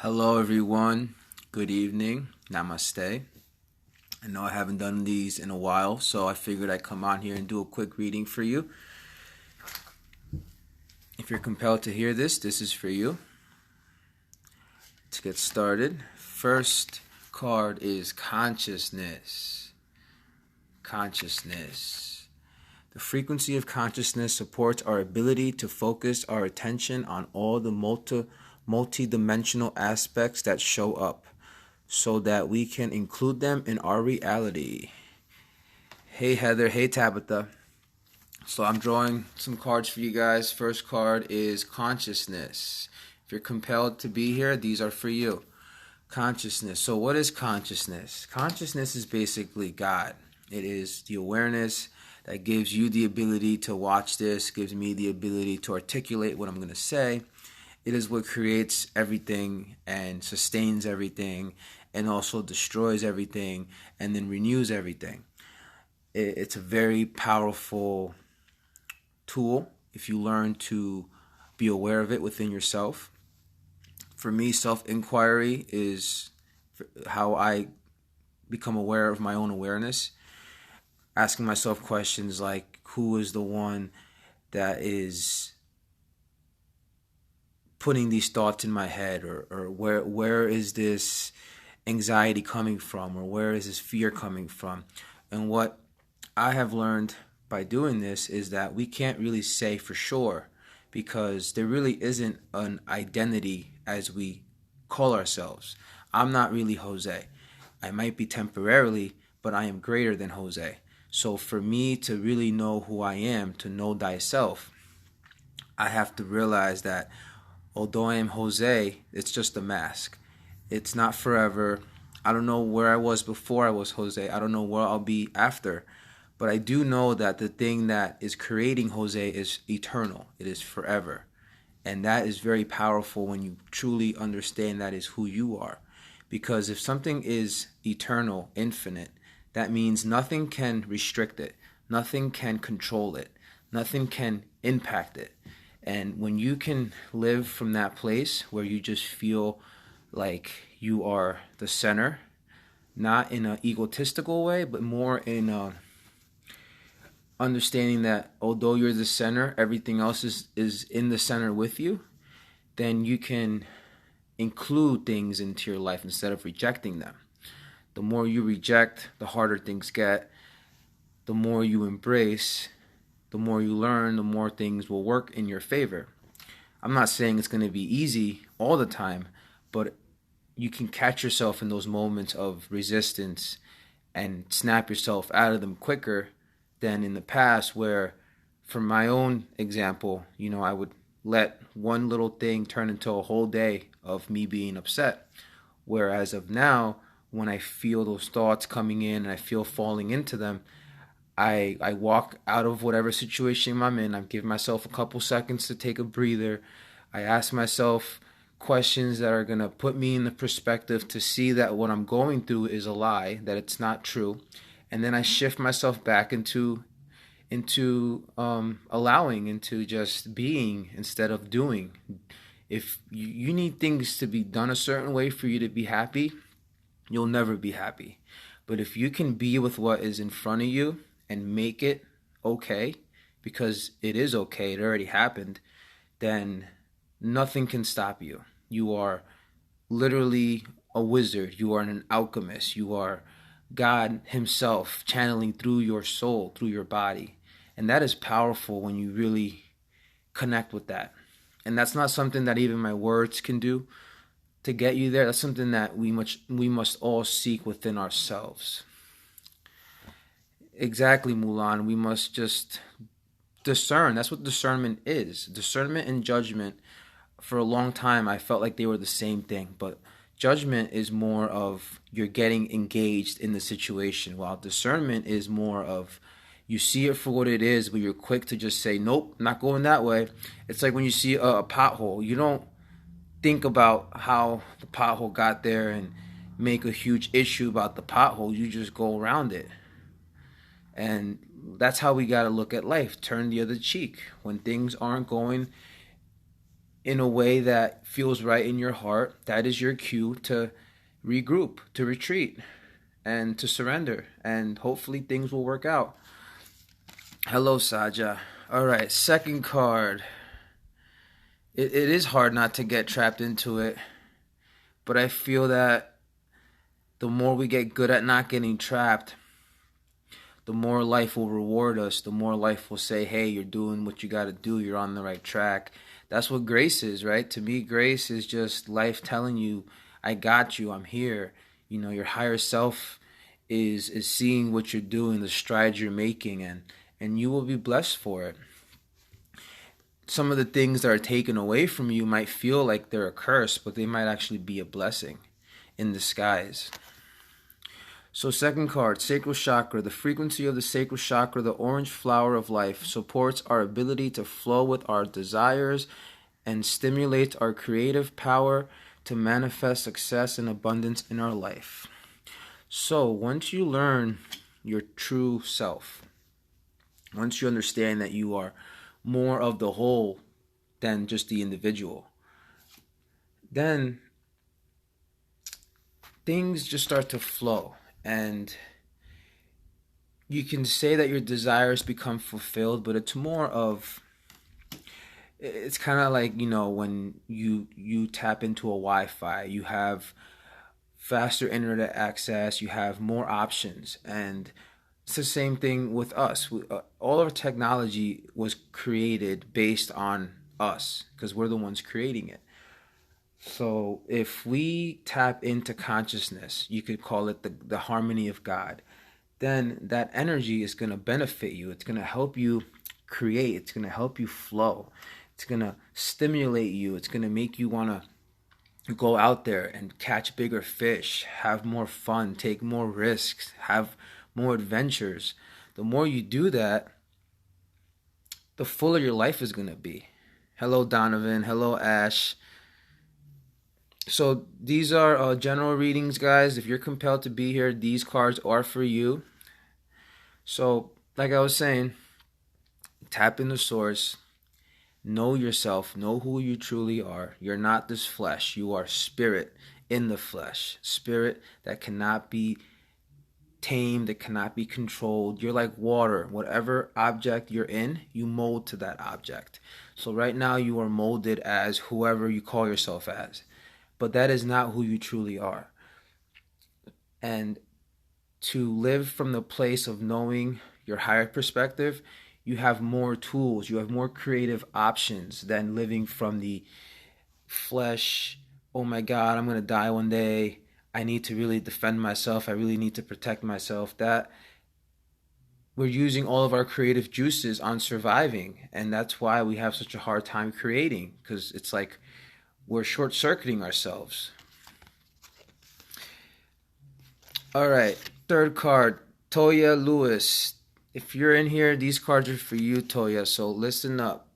Hello, everyone. Good evening. Namaste. I know I haven't done these in a while, so I figured I'd come on here and do a quick reading for you. If you're compelled to hear this, this is for you. To get started, first card is consciousness. Consciousness. The frequency of consciousness supports our ability to focus our attention on all the multi-dimensional aspects that show up, so that we can include them in our reality. Hey Heather, hey Tabitha. So I'm drawing some cards for you guys. First card is consciousness. If you're compelled to be here, these are for you. Consciousness. So what is consciousness? Consciousness is basically God. It is the awareness that gives you the ability to watch this, gives me the ability to articulate what I'm going to say. It is what creates everything and sustains everything and also destroys everything and then renews everything. It's a very powerful tool if you learn to be aware of it within yourself. For me, self-inquiry is how I become aware of my own awareness. Asking myself questions like, who is the one that is putting these thoughts in my head, or where is this anxiety coming from, or where is this fear coming from? And what I have learned by doing this is that we can't really say for sure, because there really isn't an identity as we call ourselves. I'm not really Jose. I might be temporarily, but I am greater than Jose. So for me to really know who I am, to know thyself, I have to realize that although I am Jose, it's just a mask. It's not forever. I don't know where I was before I was Jose. I don't know where I'll be after. But I do know that the thing that is creating Jose is eternal. It is forever. And that is very powerful when you truly understand that is who you are. Because if something is eternal, infinite, that means nothing can restrict it. Nothing can control it. Nothing can impact it. And when you can live from that place where you just feel like you are the center, not in an egotistical way, but more in a understanding that although you're the center, everything else is in the center with you, then you can include things into your life instead of rejecting them. The more you reject, the harder things get. The more you embrace, the more you learn, the more things will work in your favor. I'm not saying it's going to be easy all the time, but you can catch yourself in those moments of resistance and snap yourself out of them quicker than in the past, where, from my own example, I would let one little thing turn into a whole day of me being upset. Whereas of now, when I feel those thoughts coming in and I feel falling into them, I walk out of whatever situation I'm in. I give myself a couple seconds to take a breather. I ask myself questions that are going to put me in the perspective to see that what I'm going through is a lie, that it's not true. And then I shift myself back into allowing, into just being instead of doing. If you need things to be done a certain way for you to be happy, you'll never be happy. But if you can be with what is in front of you and make it okay, because it is okay, it already happened, then nothing can stop you. You are literally a wizard. You are an alchemist. You are God himself channeling through your soul, through your body. And that is powerful when you really connect with that. And that's not something that even my words can do to get you there. That's something that we must all seek within ourselves. Exactly, Mulan. We must just discern. That's what discernment is. Discernment and judgment, for a long time, I felt like they were the same thing. But judgment is more of you're getting engaged in the situation, while discernment is more of you see it for what it is, but you're quick to just say, nope, not going that way. It's like when you see a pothole, you don't think about how the pothole got there and make a huge issue about the pothole. You just go around it. And that's how we got to look at life. Turn the other cheek. When things aren't going in a way that feels right in your heart, that is your cue to regroup, to retreat, and to surrender. And hopefully things will work out. Hello, Saja. All right, second card. It is hard not to get trapped into it, but I feel that the more we get good at not getting trapped, the more life will reward us. The more life will say, hey, you're doing what you got to do. You're on the right track. That's what grace is, right? To me, grace is just life telling you, I got you. I'm here. You know, your higher self is seeing what you're doing, the strides you're making, and you will be blessed for it. Some of the things that are taken away from you might feel like they're a curse, but they might actually be a blessing in disguise. So second card, sacral chakra. The frequency of the sacral chakra, the orange flower of life, supports our ability to flow with our desires and stimulates our creative power to manifest success and abundance in our life. So once you learn your true self, once you understand that you are more of the whole than just the individual, then things just start to flow. And you can say that your desires become fulfilled, but it's more of, it's kind of like, you know, when you tap into a Wi-Fi, you have faster internet access, you have more options. And it's the same thing with us. All of our technology was created based on us because we're the ones creating it. So if we tap into consciousness, you could call it the harmony of God, then that energy is going to benefit you. It's going to help you create. It's going to help you flow. It's going to stimulate you. It's going to make you want to go out there and catch bigger fish, have more fun, take more risks, have more adventures. The more you do that, the fuller your life is going to be. Hello, Donovan. Hello, Ash. So these are general readings, guys. If you're compelled to be here, these cards are for you. So, like I was saying, tap in the source. Know yourself. Know who you truly are. You're not this flesh. You are spirit in the flesh. Spirit that cannot be tamed, that cannot be controlled. You're like water. Whatever object you're in, you mold to that object. So right now you are molded as whoever you call yourself as. But that is not who you truly are. And to live from the place of knowing your higher perspective, you have more tools, you have more creative options than living from the flesh. Oh my God, I'm going to die one day. I need to really defend myself. I really need to protect myself. That we're using all of our creative juices on surviving. And that's why we have such a hard time creating, because it's like we're short-circuiting ourselves. All right, third card, Toya Lewis. If you're in here, these cards are for you, Toya, so listen up.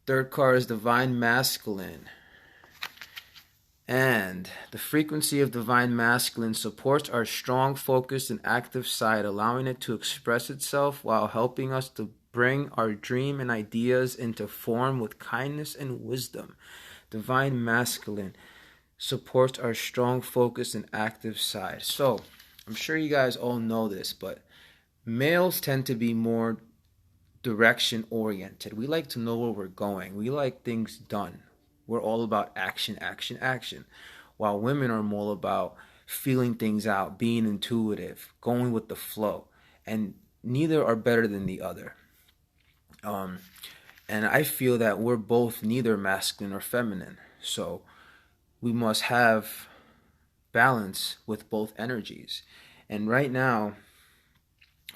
Third card is Divine Masculine. And the frequency of Divine Masculine supports our strong, focused, and active side, allowing it to express itself while helping us to bring our dream and ideas into form with kindness and wisdom. Divine Masculine supports our strong, focused, and active side. So, I'm sure you guys all know this, but males tend to be more direction oriented. We like to know where we're going. We like things done. We're all about action, action, action. While women are more about feeling things out, being intuitive, going with the flow. And neither are better than the other. And I feel that we're both neither masculine or feminine. So we must have balance with both energies. And right now,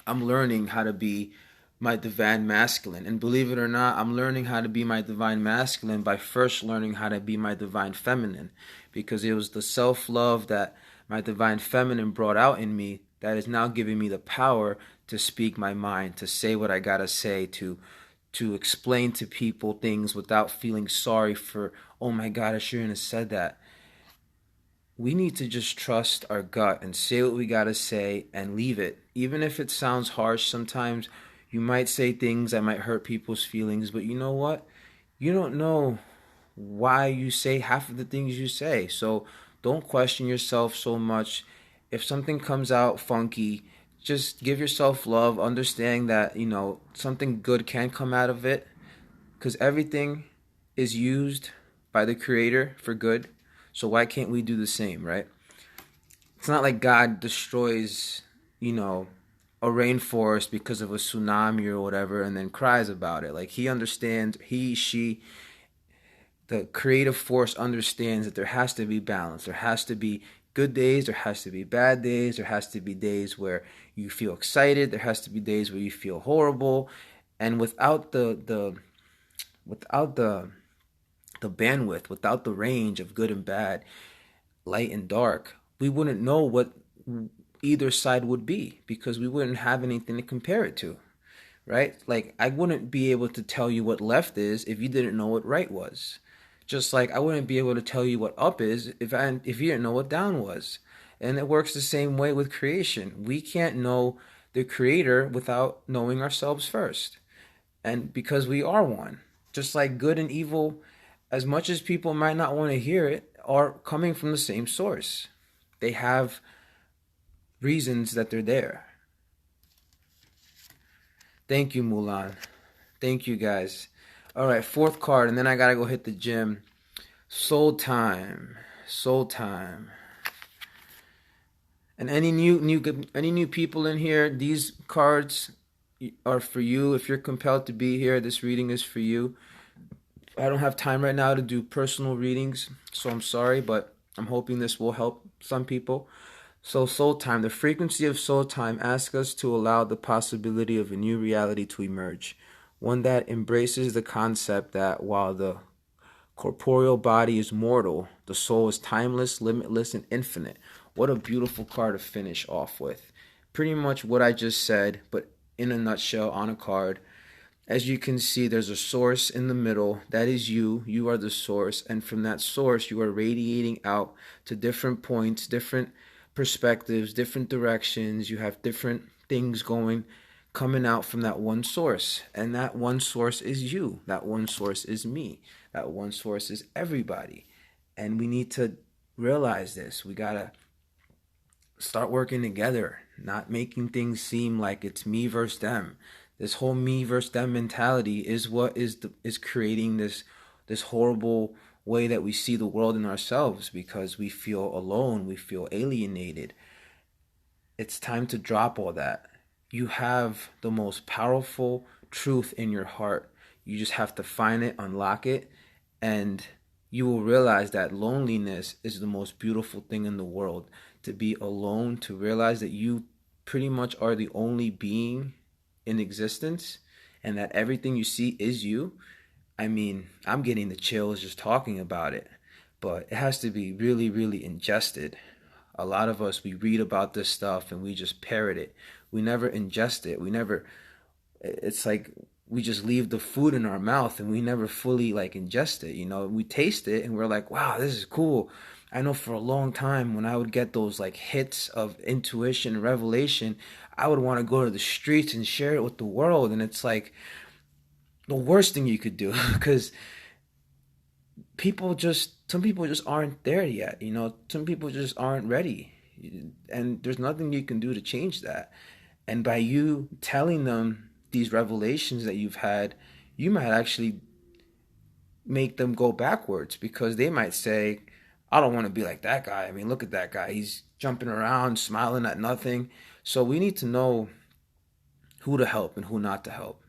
I'm learning how to be my divine masculine. And believe it or not, I'm learning how to be my divine masculine by first learning how to be my divine feminine. Because it was the self-love that my divine feminine brought out in me that is now giving me the power to speak my mind, to say what I gotta say, to explain to people things without feeling sorry for, oh my God, I shouldn't have said that. We need to just trust our gut and say what we gotta say and leave it. Even if it sounds harsh sometimes, you might say things that might hurt people's feelings, but you know what? You don't know why you say half of the things you say. So don't question yourself so much. If something comes out funky, just give yourself love, understanding that, something good can come out of it, because everything is used by the creator for good. So why can't we do the same, right? It's not like God destroys, a rainforest because of a tsunami or whatever and then cries about it. Like, he understands, she, the creative force understands that there has to be balance. There has to be good days, there has to be bad days, there has to be days where you feel excited, there has to be days where you feel horrible. And without the bandwidth, without the range of good and bad, light and dark, we wouldn't know what either side would be, because we wouldn't have anything to compare it to, right? Like, I wouldn't be able to tell you what left is if you didn't know what right was. Just like I wouldn't be able to tell you what up is if you didn't know what down was. And it works the same way with creation. We can't know the creator without knowing ourselves first. And because we are one, just like good and evil, as much as people might not want to hear it, are coming from the same source. They have reasons that they're there. Thank you, Mulan. Thank you, guys. All right, fourth card, and then I gotta go hit the gym. Soul time. Soul time. And any new people in here, these cards are for you. If you're compelled to be here, this reading is for you. I don't have time right now to do personal readings, so I'm sorry, but I'm hoping this will help some people. So soul time, the frequency of soul time asks us to allow the possibility of a new reality to emerge. One that embraces the concept that while the corporeal body is mortal, the soul is timeless, limitless, and infinite. What a beautiful card to finish off with. Pretty much what I just said, but in a nutshell on a card. As you can see, there's a source in the middle. That is you. You are the source. And from that source, you are radiating out to different points, different perspectives, different directions. You have different things coming out from that one source. And that one source is you. That one source is me. That one source is everybody. And we need to realize this. We got to start working together, not making things seem like it's me versus them. This whole me versus them mentality is what is creating this horrible way that we see the world and ourselves, because we feel alone, we feel alienated. It's time to drop all that. You have the most powerful truth in your heart. You just have to find it, unlock it, and you will realize that loneliness is the most beautiful thing in the world. To be alone, to realize that you pretty much are the only being in existence and that everything you see is you. I mean, I'm getting the chills just talking about it, but it has to be really, really ingested. A lot of us, we read about this stuff and we just parrot it. We never ingest it. It's like we just leave the food in our mouth and we never fully like ingest it. We taste it and we're like, wow, this is cool. I know for a long time when I would get those like hits of intuition and revelation, I would want to go to the streets and share it with the world. And it's like the worst thing you could do, because some people just aren't there yet. Some people just aren't ready. And there's nothing you can do to change that. And by you telling them these revelations that you've had, you might actually make them go backwards, because they might say, I don't want to be like that guy. I mean, look at that guy. He's jumping around, smiling at nothing. So we need to know who to help and who not to help.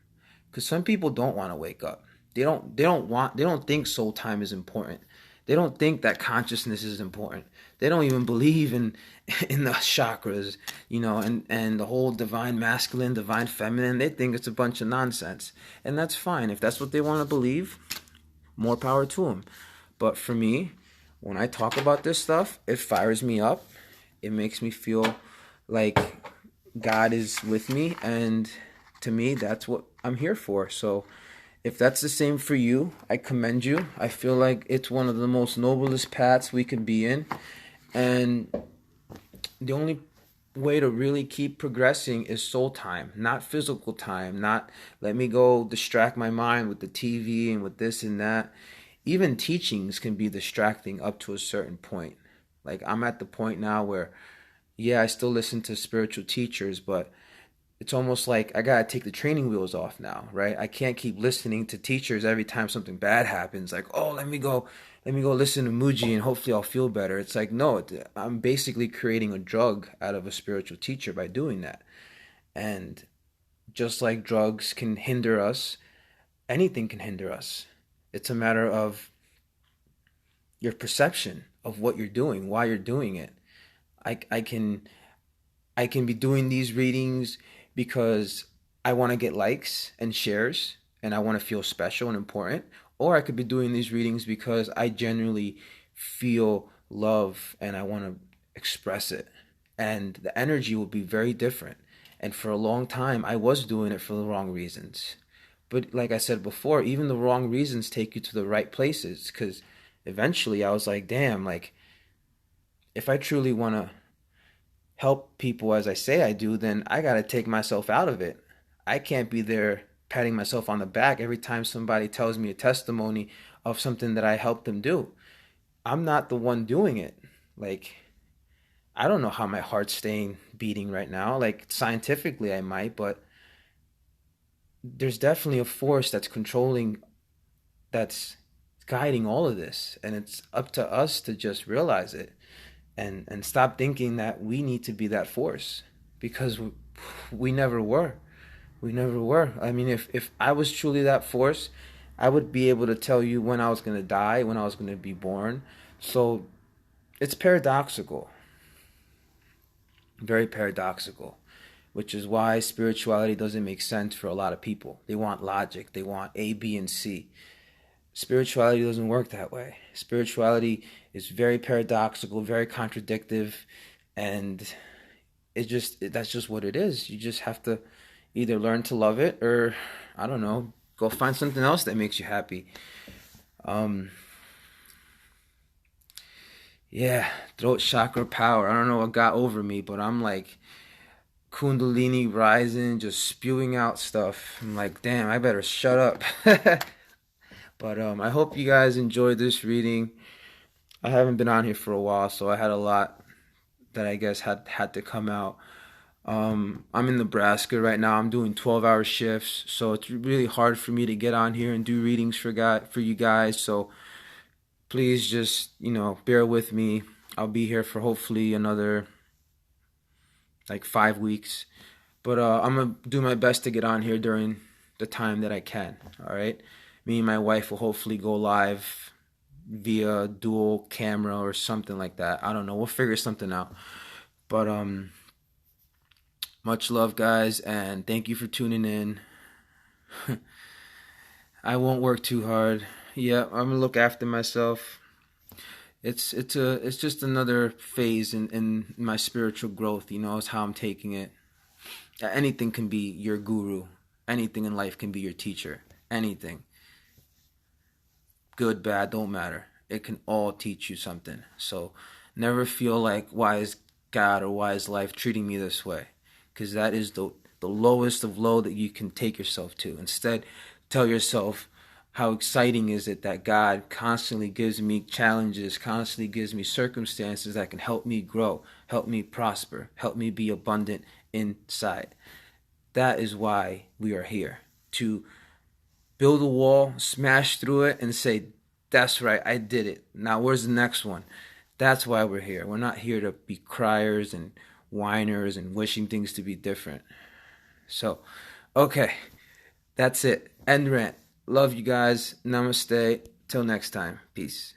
Because some people don't want to wake up. They don't think soul time is important. They don't think that consciousness is important. They don't even believe in the chakras, and the whole divine masculine, divine feminine. They think it's a bunch of nonsense. And that's fine. If that's what they want to believe, more power to them. But for me, when I talk about this stuff, it fires me up. It makes me feel like God is with me. And to me, that's what I'm here for. So if that's the same for you, I commend you. I feel like it's one of the most noblest paths we could be in. And the only way to really keep progressing is soul time, not physical time, not let me go distract my mind with the TV and with this and that. even teachings can be distracting up to a certain point. Like I'm at the point now where, yeah, I still listen to spiritual teachers, but it's almost like I gotta take the training wheels off now, right? I can't keep listening to teachers every time something bad happens. Like, oh, let me go listen to Muji and hopefully I'll feel better. It's like, no, I'm basically creating a drug out of a spiritual teacher by doing that. And just like drugs can hinder us, anything can hinder us. It's a matter of your perception of what you're doing, why you're doing it. I can be doing these readings because I want to get likes and shares and I want to feel special and important. Or I could be doing these readings because I genuinely feel love and I want to express it. And the energy will be very different. And for a long time, I was doing it for the wrong reasons. But like I said before, even the wrong reasons take you to the right places. Because eventually I was like, damn, like if I truly want to help people as I say I do, then I got to take myself out of it. I can't be there patting myself on the back every time somebody tells me a testimony of something that I helped them do. I'm not the one doing it. Like, I don't know how my heart's staying beating right now. Like, scientifically, I might, but there's definitely a force that's controlling, that's guiding all of this. And it's up to us to just realize it and stop thinking that we need to be that force because we never were. We never were. I mean, if I was truly that force, I would be able to tell you when I was going to die, when I was going to be born. So it's paradoxical, very paradoxical, which is why spirituality doesn't make sense for a lot of people. They want logic. They want A, B, and C. Spirituality doesn't work that way. Spirituality is very paradoxical, very contradictory, and that's just what it is. You just have to either learn to love it or, I don't know, go find something else that makes you happy. Yeah, throat chakra power. I don't know what got over me, but I'm like Kundalini rising, just spewing out stuff. I'm like, damn, I better shut up. But I hope you guys enjoyed this reading. I haven't been on here for a while, so I had a lot that I guess had to come out. I'm in Nebraska right now. I'm doing 12-hour shifts, so it's really hard for me to get on here and do readings for you guys. So please just, bear with me. I'll be here for hopefully another like 5 weeks. But I'm going to do my best to get on here during the time that I can, all right? Me and my wife will hopefully go live via dual camera or something like that. I don't know. We'll figure something out. But much love, guys, and thank you for tuning in. I won't work too hard. Yeah, I'm gonna look after myself. It's just another phase in my spiritual growth. Is how I'm taking it. Anything can be your guru. Anything in life can be your teacher. Anything. Good, bad, don't matter. It can all teach you something. So never feel like, why is God or why is life treating me this way? Because that is the lowest of low that you can take yourself to. Instead, tell yourself, how exciting is it that God constantly gives me challenges, constantly gives me circumstances that can help me grow, help me prosper, help me be abundant inside. That is why we are here, to build a wall, smash through it, and say, that's right, I did it. Now where's the next one? That's why we're here. We're not here to be criers and whiners and wishing things to be different. So, okay, that's it. End rant. Love you guys. Namaste. Till next time. Peace.